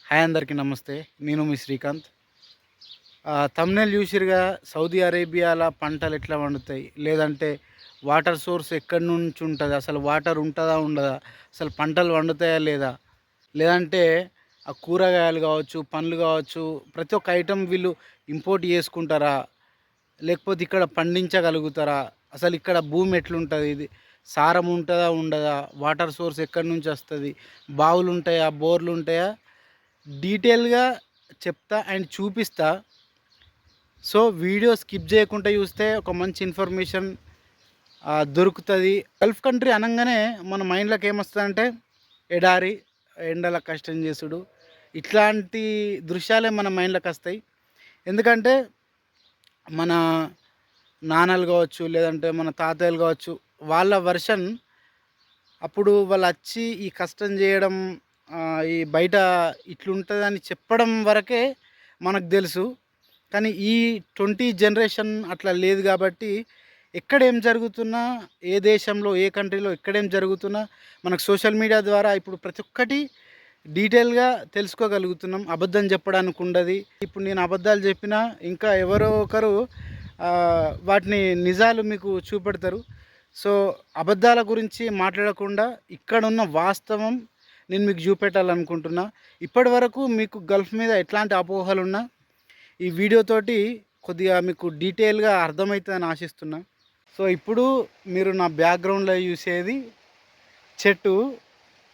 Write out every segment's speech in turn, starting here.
Hi అందరికీ నమస్తే. నేను మీ శ్రీకాంత్. థంబ్‌నెయిల్ చూసిర్రుగా, సౌదీ అరేబియాల పంటలు ఎట్లా పండుతాయి? లేదంటే వాటర్ సోర్స్ ఎక్కడి నుంచి ఉంటది? అసలు వాటర్ ఉంటదా? ఉండదా? అసలు పంటలు పండుతాయా? లేదా? లేదంటే ఆ కూరగాయలు కావచ్చు, పండ్లు కావచ్చు, ప్రతి ఒక్క ఐటెం వీళ్ళు ఇంపోర్ట్ చేసుకుంటారా? లేకపోతే ఇక్కడ పండించగలుగుతారా? అసలు ఇక్కడ భూమి ఎట్లుంటది? ఇది సారం ఉంటదా? ఉండదా? వాటర్ సోర్స్ ఎక్కడి నుంచి వస్తది? బావులు ఉంటాయా? బోర్లు ఉంటాయా? డీటెయిల్‌గా చెప్తా అండ్ చూపిస్తా. సో, వీడియో స్కిప్ చేయకుండా చూస్తే ఒక మంచి ఇన్ఫర్మేషన్ దొరుకుతది. గల్ఫ్ కంట్రీ అనంగానే మన మైండ్‌లోకి ఏమొస్తదంటే ఎడారి, ఎండల కష్టం చేసుడు, ఇట్లాంటి దృశ్యాలే మన మైండ్‌లోకొస్తాయి. ఎందుకంటే మన నాన్నలు కావచ్చు, లేదంటే మన తాతయ్యలు కావచ్చు, వాళ్ళ వెర్షన్ అప్పుడు వాళ్ళొచ్చి ఈ కష్టం చేయడం, ఈ బయట ఇట్లుంటదని చెప్పడం వరకే మనకు తెలుసు. కానీ ఈ 20 జనరేషన్ అట్లా లేదు కాబట్టి, ఎక్కడేం జరుగుతున్నా, ఏ దేశంలో, ఏ కంట్రీలో ఎక్కడేం జరుగుతున్నా మనకు సోషల్ మీడియా ద్వారా ఇప్పుడు ప్రతి ఒక్కటి డీటెయిల్‌గా తెలుసుకోగలుగుతున్నాం. అబద్ధం చెప్పడానికి ఉండది. ఇప్పుడు నేను అబద్ధాలు చెప్పినా ఇంకా ఎవరో ఒకరు వాటిని నిజాలు మీకు చూపెడతారు. సో, అబద్ధాల గురించి మాట్లాడకుండా ఇక్కడున్న వాస్తవం నేను మీకు చూపెట్టాలనుకుంటున్నా. ఇప్పటివరకు మీకు గల్ఫ్ మీద ఎట్లాంటి అపోహలున్నా ఈ వీడియోతోటి కొద్దిగా మీకు డీటెయిల్‌గా అర్థమైతదని ఆశిస్తున్నా. సో, ఇప్పుడు మీరు నా బ్యాక్‌గ్రౌండ్‌లో చూసేది చెట్టు.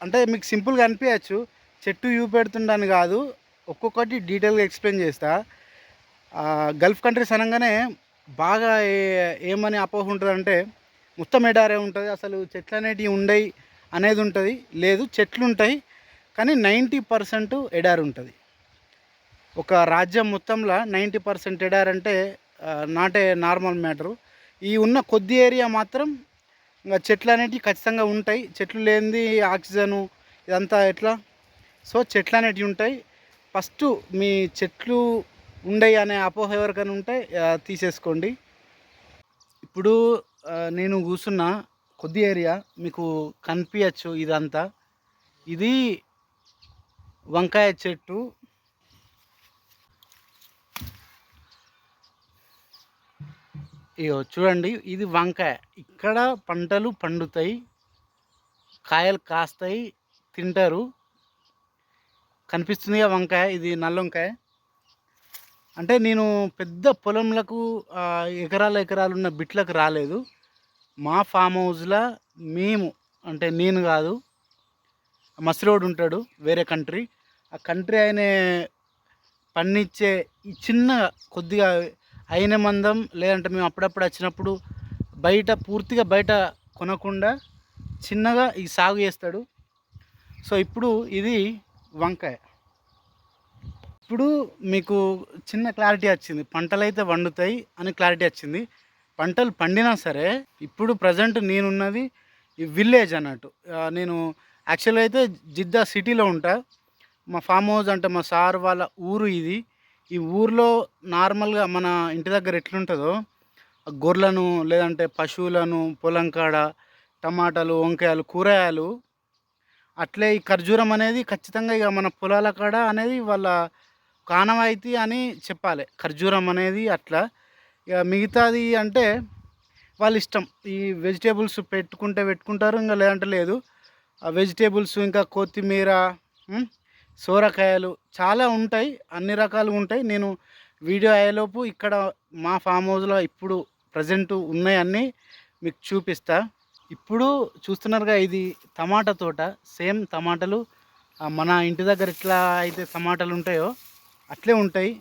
అంటే మీకు సింపుల్‌గా అనిపియచ్చు. చెట్టు చూపెడుతుండని కాదు. ఒక్కొక్కటి డీటెయిల్‌గా ఎక్స్‌ప్లెయిన్ చేస్తా. గల్ఫ్ కంట్రీస్ అనంగానే బాగా ఏమని అపోహ ఉంటదంటే మొత్తం ఎడారే ఉంటది. అసలు చెట్లనేటివి ఉండయి అనేది ఉంటది. లేదు, చెట్లుంటాయి. కానీ 90% ఎడారి ఉంటది. ఒక రాజ్యం మొత్తంలో 90% ఎడారంటే నాట్ ఏ నార్మల్ మ్యాటరు. ఈ ఉన్న కొద్ది ఏరియా మాత్రం ఇంక చెట్లనేటివి ఖచ్చితంగా ఉంటాయి. చెట్లు లేనిది ఆక్సిజను ఇదంతా ఎట్లా? సో, చెట్లనేటివి ఉంటాయి. ఫస్టు మీ చెట్లు ఉండయి అనే అపోహ ఎవరికైనా ఉంటే తీసేసుకోండి. ఇప్పుడు నేను కూసున్న కొద్ది ఏరియా మీకు కనిపియచ్చు ఇదంతా. ఇది వంకాయ చెట్టు. ఇగో చూడండి, ఇది వంకాయ. ఇక్కడ పంటలు పండుతాయి, కాయలు కాస్తాయి, తింటారు. కనిపిస్తుందిగా వంకాయ, ఇది నల్లొంకాయ. అంటే నేను పెద్ద పొలంలకు ఎకరాల ఎకరాలున్న బిట్లకు రాలేదు. మా ఫామ్ హౌస్‌లా మేము, అంటే నేను కాదు, మసిరోడు ఉంటాడు వేరే కంట్రీ. ఆ కంట్రీ ఆయనే పండించే ఈ చిన్న కొద్దిగా అయిన మందం, లేదంటే మేము అప్పుడప్పుడు వచ్చినప్పుడు బయట పూర్తిగా బయట కొనకుండా చిన్నగా ఈ సాగు చేస్తాడు. సో, ఇప్పుడు ఇది వంకాయ. ఇప్పుడు మీకు చిన్న క్లారిటీ వచ్చింది. పంటలైతే పండుతాయి అని క్లారిటీ వచ్చింది. పంటలు పండినా సరే, ఇప్పుడు ప్రజెంట్ నేనున్నది ఈ విలేజ్ అన్నట్టు. నేను యాక్చువల్‌గా అయితే జిద్దా సిటీలో ఉంటా. మా ఫామ్ హౌస్ అంటే మా సార్ వాళ్ళ ఊరు ఇది. ఈ ఊర్లో నార్మల్‌గా మన ఇంటి దగ్గర ఎట్లుంటదో గొర్రెలను, లేదంటే పశువులను పొలం కాడ, టమాటాలు, వంకాయలు, కూరగాయలు, అట్లే ఈ ఖర్జూరం అనేది ఖచ్చితంగా ఇక మన పొలాల కాడ అనేది వాళ్ళ ఒక ఆనవాయితీ అని చెప్పాలి. ఖర్జూరం అనేది అట్లా. ఇక మిగతాది అంటే వాళ్ళ ఇష్టం. ఈ వెజిటేబుల్స్ పెట్టుకుంటే పెట్టుకుంటారు. ఇంక లేదంటే లేదు. ఆ వెజిటేబుల్స్ ఇంకా కొత్తిమీర, హ్మ్, సోరకాయలు చాలా ఉంటాయి. అన్ని రకాలుగా ఉంటాయి. నేను వీడియో అయ్యేలోపు ఇక్కడ మా ఫామ్ హౌస్‌లో ఇప్పుడు ప్రెజెంట్ ఉన్నయన్నీ మీకు చూపిస్తా. ఇప్పుడు చూస్తున్నారుగా, ఇది టమాటా తోట. సేమ్ టమాటాలు మన ఇంటి దగ్గర ఎట్లా అయితే టమాటాలు ఉంటాయో అట్లే ఉంటాయి.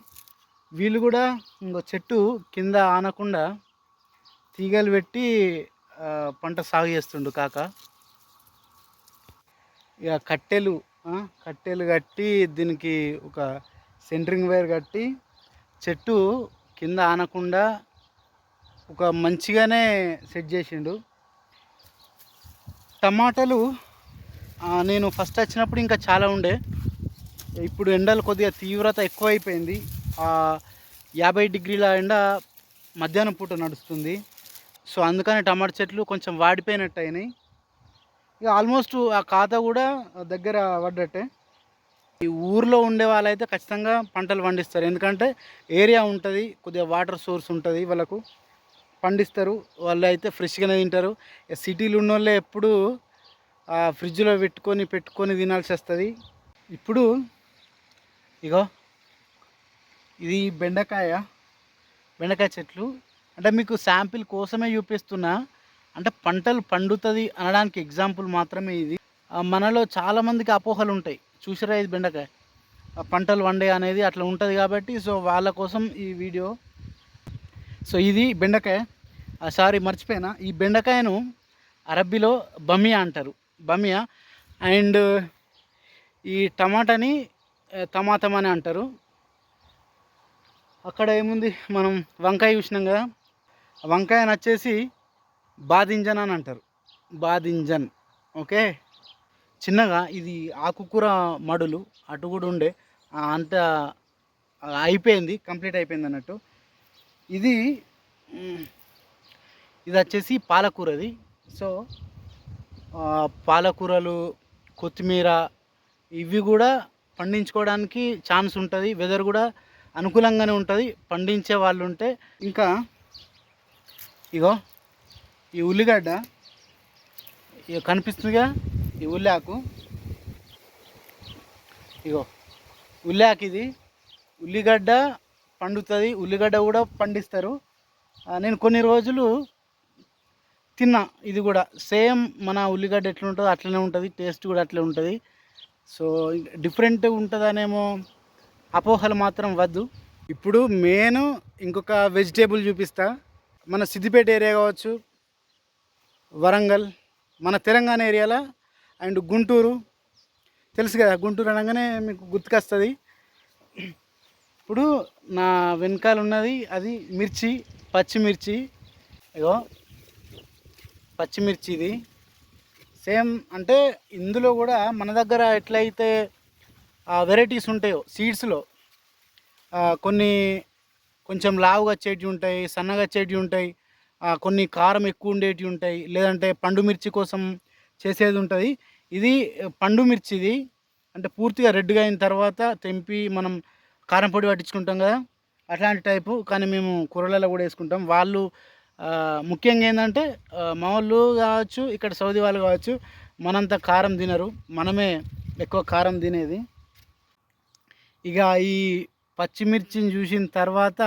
వీళ్ళు కూడా ఇంకో చెట్టు కింద ఆనకుండా తీగలు పెట్టి పంట సాగు చేస్తుండు కాక. ఇక కట్టెలు కట్టి దీనికి ఒక సెంట్రింగ్ వైర్ కట్టి చెట్టు కింద ఆనకుండా ఒక మంచిగానే సెట్ చేసిండు. టమాటాలు నేను ఫస్ట్ వచ్చినప్పుడు ఇంకా చాలా ఉండే. ఇప్పుడు ఎండలు కొద్దిగా తీవ్రత ఎక్కువైపోయింది. 50 డిగ్రీల ఎండ మధ్యాహ్నం పూట నడుస్తుంది. సో, అందుకని టమాటా చెట్లు కొంచెం వాడిపోయినట్టు అయినాయి. ఇక ఆల్మోస్ట్ ఆ ఖాతా కూడా దగ్గర పడ్డట్టే. ఈ ఊర్లో ఉండే వాళ్ళైతే ఖచ్చితంగా పంటలు పండిస్తారు. ఎందుకంటే ఏరియా ఉంటుంది, కొద్దిగా వాటర్ సోర్స్ ఉంటుంది, వాళ్ళకు పండిస్తారు. వాళ్ళు అయితే ఫ్రెష్గానే తింటారు. సిటీలు ఉన్నోళ్ళే ఎప్పుడు ఫ్రిడ్జ్లో పెట్టుకొని తినాల్సి వస్తుంది. ఇప్పుడు ఇగో ఇది బెండకాయ చెట్లు. అంటే మీకు శాంపిల్ కోసమే చూపిస్తున్నా. అంటే పంటలు పండుతుంది అనడానికి ఎగ్జాంపుల్ మాత్రమే ఇది. మనలో చాలామందికి అపోహలు ఉంటాయి. చూసారా ఇది బెండకాయ పంటలు వండే అనేది అట్లా ఉంటుంది కాబట్టి సో వాళ్ళ కోసం ఈ వీడియో. సో ఇది బెండకాయ. సారీ మర్చిపోయినా, ఈ బెండకాయను అరబ్బీలో బమియా అంటారు. బమియా. అండ్ ఈ టమాటాని టమాటం అని అంటారు. అక్కడ ఏముంది, మనం వంకాయ చూసినాం కదా, వంకాయని వచ్చేసి బాదింజన్ అని అంటారు. బాదింజన్. ఓకే. చిన్నగా ఇది ఆకుకూర మడులు అటు కూడా ఉండే అంత అయిపోయింది, కంప్లీట్ అయిపోయింది అన్నట్టు. ఇది ఇది వచ్చేసి పాలకూరది. సో పాలకూరలు, కొత్తిమీర ఇవి కూడా పండించుకోవడానికి ఛాన్స్ ఉంటుంది. వెదర్ కూడా అనుకూలంగానే ఉంటుంది పండించే వాళ్ళు ఉంటే. ఇంకా ఇగో ఈ ఉల్లిగడ్డ ఇక కనిపిస్తుందిగా, ఈ ఉల్లాకు. ఇగో ఉల్లాకు, ఇది ఉల్లిగడ్డ పండుతుంది, ఉల్లిగడ్డ కూడా పండిస్తారు. నేను కొన్ని రోజులు తిన్నా. ఇది కూడా సేమ్ మన ఉల్లిగడ్డ ఎట్లుంటుందో అట్లనే ఉంటుంది, టేస్ట్ కూడా అట్లే ఉంటుంది. సో డిఫరెంట్ ఉంటుందనేమో అపోహలు మాత్రం వద్దు. ఇప్పుడు మెయిన్ ఇంకొక వెజిటేబుల్ చూపిస్తా. మన సిద్దిపేట ఏరియా కావచ్చు, వరంగల్, మన తెలంగాణ ఏరియాలో, అండ్ గుంటూరు తెలుసు కదా, గుంటూరు అనగానే మీకు గుర్తుకొస్తుంది. ఇప్పుడు నా వెనకాల ఉన్నది అది మిర్చి, పచ్చిమిర్చి. ఇగో పచ్చిమిర్చి ఇది సేమ్. అంటే ఇందులో కూడా మన దగ్గర ఎట్లయితే వెరైటీస్ ఉంటాయో సీడ్స్లో, కొన్ని కొంచెం లావుగా వచ్చేటివి ఉంటాయి, సన్నగా వచ్చేటివి ఉంటాయి, కొన్ని కారం ఎక్కువ ఉండేటివి ఉంటాయి, లేదంటే పండు మిర్చి కోసం చేసేది ఉంటుంది. ఇది పండు మిర్చిది. అంటే పూర్తిగా రెడ్గా అయిన తర్వాత తెంపి మనం కారం పొడి పట్టించుకుంటాం కదా, అట్లాంటి టైపు. కానీ మేము కూరలలో కూడా వేసుకుంటాం. వాళ్ళు ముఖ్యంగా ఏంటంటే మా వాళ్ళు కావచ్చు, ఇక్కడ సౌదీ వాళ్ళు కావచ్చు, మనంత కారం తినరు, మనమే ఎక్కువ కారం తినేది. ఇక ఈ పచ్చిమిర్చిని చూసిన తర్వాత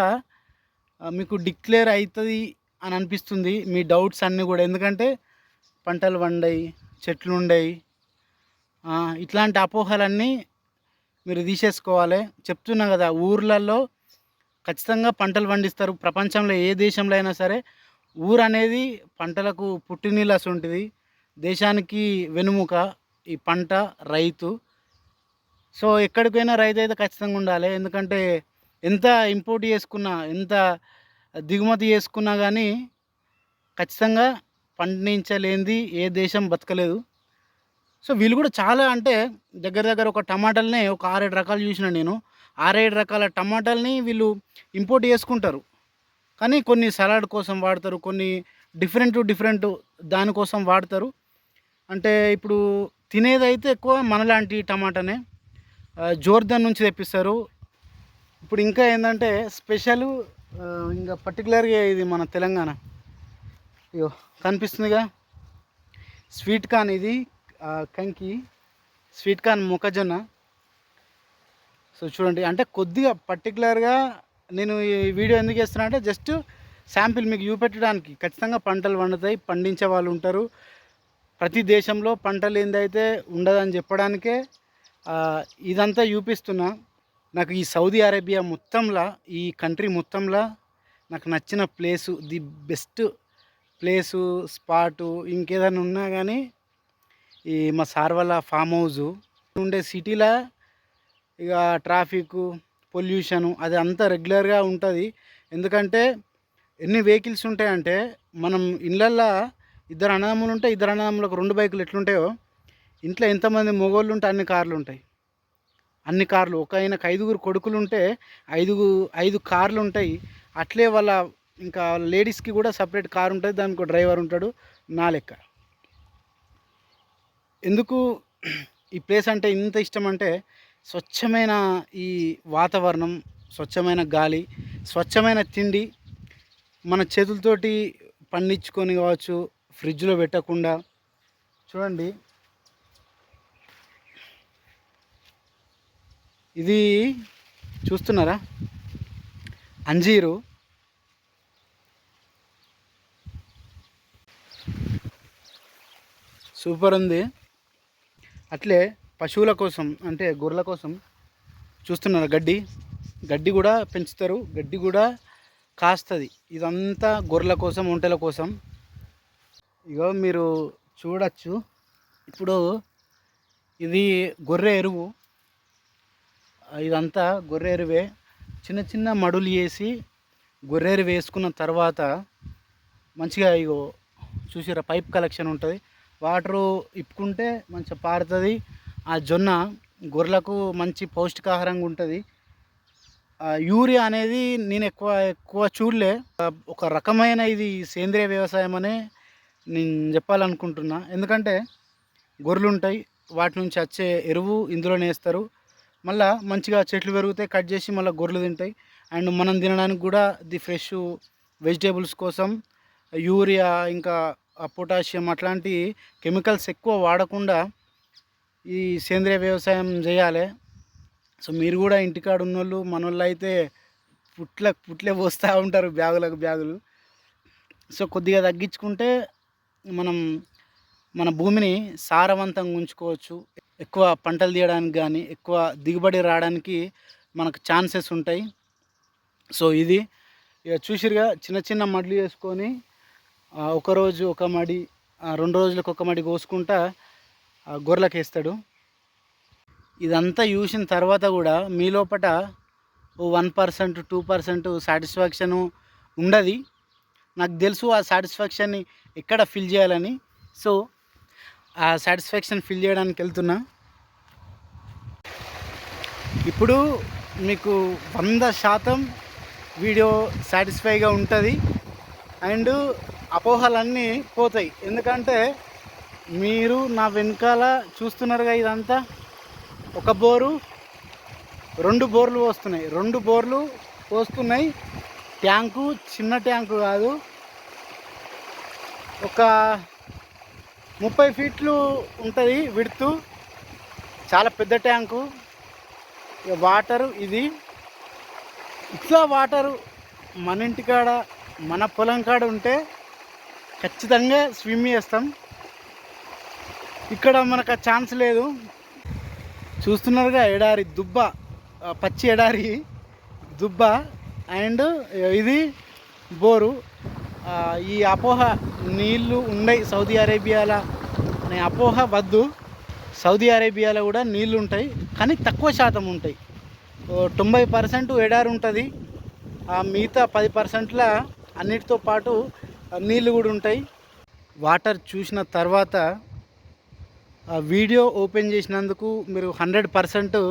మీకు డిక్లేర్ అవుతుంది అని అనిపిస్తుంది మీ డౌట్స్ అన్నీ కూడా. ఎందుకంటే పంటలు వండాయి, చెట్లు ఉండయి, ఇట్లాంటి అపోహలన్నీ మీరు తీసేసుకోవాలి. చెప్తున్నా కదా, ఊర్లలో ఖచ్చితంగా పంటలు పండిస్తారు. ప్రపంచంలో ఏ దేశంలో అయినా సరే ఊరు అనేది పంటలకు పుట్టినీళ్ళు ఉంటుంది. దేశానికి వెనుముక ఈ పంట, రైతు. సో ఎక్కడికైనా రైతు అయితే ఖచ్చితంగా ఉండాలి. ఎందుకంటే ఎంత ఇంపోర్ట్ చేసుకున్నా, ఎంత దిగుమతి చేసుకున్నా కానీ ఖచ్చితంగా పండించలేనిది ఏ దేశం బతకలేదు. సో వీళ్ళు కూడా చాలా, అంటే దగ్గర ఒక టమాటాలనే ఒక 6-7 రకాలు చూసిన నేను. 6-7 రకాల టమాటాలని వీళ్ళు ఇంపోర్ట్ చేసుకుంటారు. కానీ కొన్ని సలాడ్ కోసం వాడతారు, కొన్ని డిఫరెంట్ దానికోసం వాడతారు. అంటే ఇప్పుడు తినేదైతే ఎక్కువ మనలాంటి టమాటానే, జోర్దన్ నుంచి తెప్పిస్తారు. ఇప్పుడు ఇంకా ఏంటంటే స్పెషల్, ఇంకా పర్టికులర్గా ఇది మన తెలంగాణ. ఇగో కనిపిస్తుందిగా స్వీట్ కార్న్. ఇది కంకి స్వీట్ కార్న్, మొక్కజొన్న. సో చూడండి, అంటే కొద్దిగా పర్టికులర్గా నేను ఈ వీడియో ఎందుకు చేస్తున్నా అంటే జస్ట్ శాంపిల్ మీకు చూపెట్టడానికి. ఖచ్చితంగా పంటలు పండుతాయి, పండించే వాళ్ళు ఉంటారు. ప్రతి దేశంలో పంటలు ఏందైతే ఉండదని చెప్పడానికే ఇదంతా చూపిస్తున్నా. నాకు ఈ సౌదీ అరేబియా మొత్తంలో, ఈ కంట్రీ మొత్తంలో నాకు నచ్చిన place, the best place, spot ఇంకేదైనా ఉన్నా కానీ ఈ మా సార్ వాళ్ళ ఫామ్ హౌజు ఉండే సిటీలో. ఇక ట్రాఫిక్, పొల్యూషను అది అంతా రెగ్యులర్గా ఉంటుంది. ఎందుకంటే ఎన్ని వెహికల్స్ ఉంటాయంటే, మనం ఇళ్ళల్లో ఇద్దరు అన్నదమ్ములు ఉంటే ఇద్దరు అన్నదమ్ములకు 2 బైకులు ఎట్లుంటాయో, ఇంట్లో ఎంతమంది మగవాళ్ళు ఉంటే అన్ని కార్లు ఉంటాయి. అన్ని కార్లు, ఒక ఆయనకు 5 కొడుకులు ఉంటే 5 కార్లు ఉంటాయి. అట్లే వాళ్ళ ఇంకా లేడీస్కి కూడా సపరేట్ కార్ ఉంటుంది, దానికి ఒక డ్రైవర్ ఉంటాడు. నా లెక్క. ఎందుకు ఈ ప్లేస్ అంటే ఇంత ఇష్టం అంటే, స్వచ్ఛమైన ఈ వాతావరణం, స్వచ్ఛమైన గాలి, స్వచ్ఛమైన తిండి మన చేతులతోటి పండించుకొని కావచ్చు, ఫ్రిడ్జ్లో పెట్టకుండా. చూడండి, ఇది చూస్తున్నారా, అంజీరు. సూపర్ ఉంది. అట్లే పశువుల కోసం అంటే గొర్రెల కోసం చూస్తున్నారు, గడ్డి గడ్డి కూడా పెంచుతారు, గడ్డి కూడా కాస్తుంది. ఇదంతా గొర్రెల కోసం, ఒంటెల కోసం. ఇగో మీరు చూడచ్చు, ఇప్పుడు ఇది గొర్రె ఎరువు. ఇదంతా గొర్రె ఎరువే. చిన్న చిన్న మడులు వేసి గొర్రె ఎరువు వేసుకున్న తర్వాత మంచిగా ఇగో చూసిరా, పైప్ కలెక్షన్ ఉంటుంది. వాటరు ఇప్పుకుంటే మంచిగా పారుతుంది. ఆ జొన్న గొర్రెలకు మంచి పౌష్టికాహారంగా ఉంటుంది. యూరియా అనేది నేను ఎక్కువ ఎక్కువ చూడలే. ఒక రకమైన ఇది సేంద్రియ వ్యవసాయం అనే నేను చెప్పాలనుకుంటున్నా. ఎందుకంటే గొర్రెలు ఉంటాయి, వాటి నుంచి వచ్చే ఎరువు ఇందులోనే వేస్తారు. మళ్ళీ మంచిగా చెట్లు పెరుగుతాయి, కట్ చేసి మళ్ళీ గొర్రెలు తింటాయి. అండ్ మనం తినడానికి కూడా ది ఫ్రెష్ వెజిటేబుల్స్ కోసం యూరియా ఇంకా పొటాషియం అట్లాంటి కెమికల్స్ ఎక్కువ వాడకుండా ఈ సేంద్రియ వ్యవసాయం చేయాలి. సో మీరు కూడా ఇంటికాడ ఉన్నోళ్ళు, మనోళ్ళు అయితే పుట్లే పోస్తూ ఉంటారు బ్యాగులకు బ్యాగులు. సో కొద్దిగా తగ్గించుకుంటే మనం మన భూమిని సారవంతంగా ఉంచుకోవచ్చు. ఎక్కువ పంటలు తీయడానికి కానీ, ఎక్కువ దిగుబడి రావడానికి మనకు ఛాన్సెస్ ఉంటాయి. సో ఇది ఇక చూసిరుగా, చిన్న చిన్న మడులు వేసుకొని ఒకరోజు ఒక మడి, 2 రోజులకు ఒక మడి కోసుకుంటా గొర్రెలకు వేస్తాడు. ఇదంతా చూసిన తర్వాత కూడా మీ లోపల 1% 2% సాటిస్ఫాక్షను ఉండదు. నాకు తెలుసు ఆ సాటిస్ఫాక్షన్ని ఎక్కడ ఫిల్ చేయాలని. సో ఆ సాటిస్ఫాక్షన్ ఫిల్ చేయడానికి వెళ్తున్నా. ఇప్పుడు మీకు 100% వీడియో సాటిస్ఫైగా ఉంటుంది అండ్ అపోహలన్నీ పోతాయి. ఎందుకంటే మీరు నా వెనకాల చూస్తున్నారుగా, ఇదంతా ఒక బోరు, 2 బోర్లు పోస్తున్నాయి. 2 బోర్లు పోస్తున్నాయి. ట్యాంకు చిన్న ట్యాంకు కాదు, ఒక 30 ఫీట్లు ఉంటుంది విడ్తు, చాలా పెద్ద ట్యాంకు. వాటరు ఇది ఇట్లా వాటరు మన ఇంటికాడ, మన పొలం కాడ ఉంటే ఖచ్చితంగా స్విమ్ చేస్తాం. ఇక్కడ మనకు ఆ ఛాన్స్ లేదు. చూస్తున్నారుగా, ఎడారి దుబ్బ, పచ్చి ఎడారి దుబ్బ. అండ్ ఇది బోరు. ఈ అపోహ నీళ్ళు ఉన్నాయి సౌదీ అరేబియాలో అనే అపోహ వద్దు. సౌదీ అరేబియాలో కూడా నీళ్ళు ఉంటాయి, కానీ తక్కువ శాతం ఉంటాయి. 90% ఎడారి ఉంటుంది. ఆ మిగతా 10%ల అన్నిటితో పాటు నీళ్ళు కూడా ఉంటాయి. వాటర్ చూసిన తర్వాత వీడియో ఓపెన్ చేసినందుకు మీరు 100%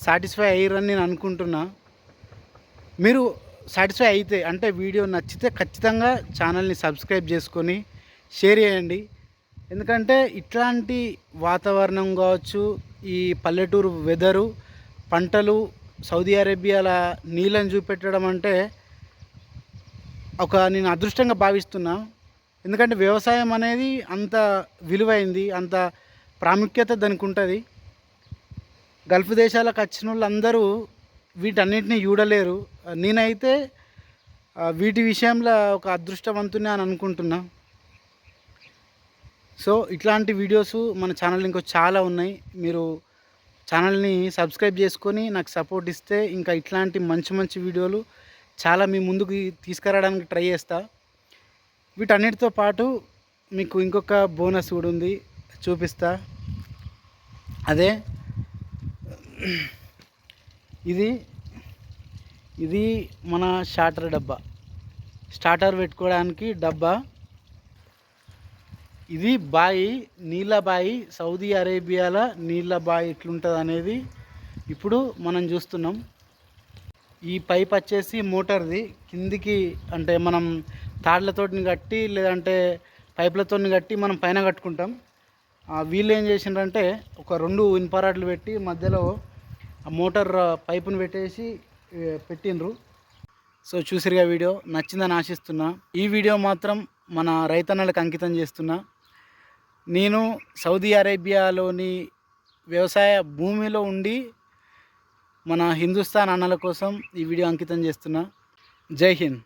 సాటిస్ఫై అయ్యారని నేను అనుకుంటున్నా. మీరు సాటిస్ఫై అయితే, అంటే వీడియో నచ్చితే ఖచ్చితంగా ఛానల్ని సబ్స్క్రైబ్ చేసుకొని షేర్ చేయండి. ఎందుకంటే ఇట్లాంటి వాతావరణం కావచ్చు, ఈ పల్లెటూరు వెదరు, పంటలు, సౌదీ అరేబియాల నీళ్ళని చూపెట్టడం అంటే నేను అదృష్టంగా భావిస్తున్నా. ఎందుకంటే వ్యవసాయం అనేది అంత విలువైంది, అంత ప్రాముఖ్యత దానికి ఉంటుంది. గల్ఫ్ దేశాలకు వచ్చిన వాళ్ళందరూ వీటన్నిటిని చూడలేరు. నేనైతే వీటి విషయంలో ఒక అదృష్టవంతునే అని అనుకుంటున్నా. సో ఇట్లాంటి వీడియోస్ మన ఛానల్ ఇంకో చాలా ఉన్నాయి. మీరు ఛానల్ని సబ్స్క్రైబ్ చేసుకొని నాకు సపోర్ట్ ఇస్తే ఇంకా ఇట్లాంటి మంచి మంచి వీడియోలు చాలా మీ ముందుకు తీసుకురావడానికి ట్రై చేస్తా. వీటన్నిటితో పాటు మీకు ఇంకొక బోనస్ కూడా ఉంది, చూపిస్తా. అదే ఇది మన స్టార్టర్ పెట్టుకోవడానికి డబ్బా. ఇది బాయి, నీళ్ళ బాయి. సౌదీ అరేబియాలో నీళ్ళ బాయి ఎట్లుంటుంది అనేది ఇప్పుడు మనం చూస్తున్నాం. ఈ పైప్ వచ్చేసి మోటార్ది, కిందికి అంటే మనం తాళ్ళతోటిని కట్టి లేదంటే పైపులతోని కట్టి మనం పైన కట్టుకుంటాం. వీళ్ళు ఏం చేసిండ్రంటే ఒక 2 ఇనుప రాడ్లు పెట్టి మధ్యలో ఆ మోటార్ పైపుని పెట్టేసి పెట్టిండ్రు. సో చూసిరుగా వీడియో నచ్చిందని ఆశిస్తున్నా. ఈ వీడియో మాత్రం మన రైతన్నలకు అంకితం చేస్తున్నా. నేను సౌదీ అరేబియాలోని వ్యవసాయ భూమిలో ఉండి మన హిందుస్థాన్ అన్నల కోసం ఈ వీడియో అంకితం చేస్తున్నా. జై హింద్.